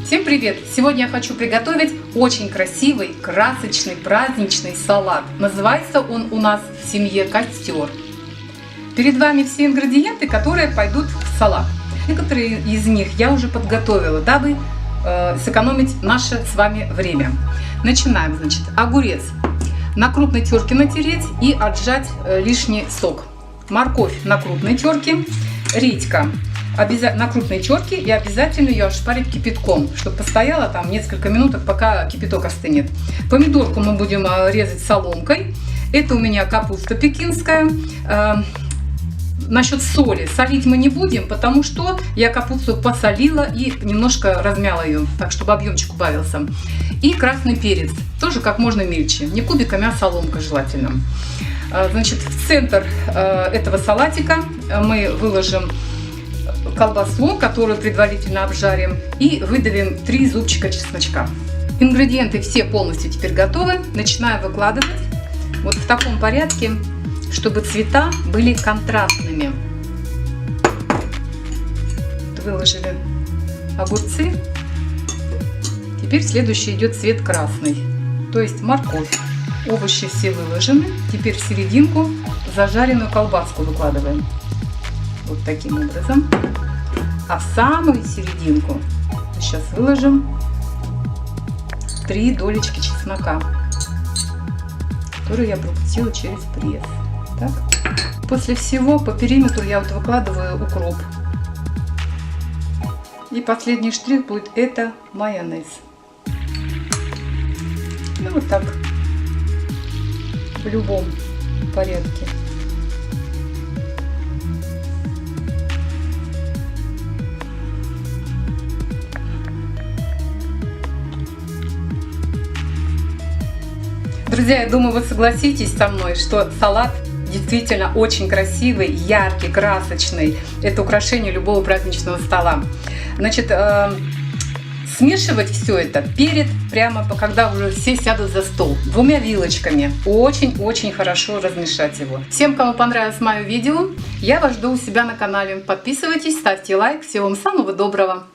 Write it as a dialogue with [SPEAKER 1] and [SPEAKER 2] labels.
[SPEAKER 1] Всем привет! Сегодня я хочу приготовить очень красивый, красочный, праздничный салат. Называется он у нас в семье «Костер». Перед вами все ингредиенты, которые пойдут в салат. Некоторые из них я уже подготовила, дабы сэкономить наше с вами время. Начинаем. Значит, огурец на крупной терке натереть и отжать лишний сок. Морковь на крупной терке, редька на крупной терке и обязательно ее ошпарить кипятком, чтобы постояла там несколько минут, пока кипяток остынет. Помидорку мы будем резать соломкой. Это у меня капуста пекинская. Насчет соли. Солить мы не будем, потому что я капусту посолила и немножко размяла ее, так чтобы объемчик убавился. И красный перец, тоже как можно мельче, не кубиками, а соломкой желательно. Значит, в центр этого салатика мы выложим колбасу, которую предварительно обжарим, и выдавим 3 зубчика чесночка. Ингредиенты все полностью теперь готовы. Начинаю выкладывать вот в таком порядке, чтобы цвета были контрастными. Выложили огурцы. Теперь следующий идет цвет красный, то есть морковь. Овощи все выложены. Теперь в серединку зажаренную колбаску выкладываем. Вот таким образом. А в самую серединку сейчас выложим 3 долечки чеснока, которые я пропустила через пресс. Так. После всего по периметру я вот выкладываю укроп. И последний штрих будет это майонез. Ну вот так, в любом порядке. Друзья, я думаю, вы согласитесь со мной, что салат действительно очень красивый, яркий, красочный. Это украшение любого праздничного стола. Значит, смешивать все это прямо когда уже все сядут за стол, 2 вилочками. Очень-очень хорошо размешать его. Всем, кому понравилось мое видео, я вас жду у себя на канале. Подписывайтесь, ставьте лайк. Всего вам самого доброго.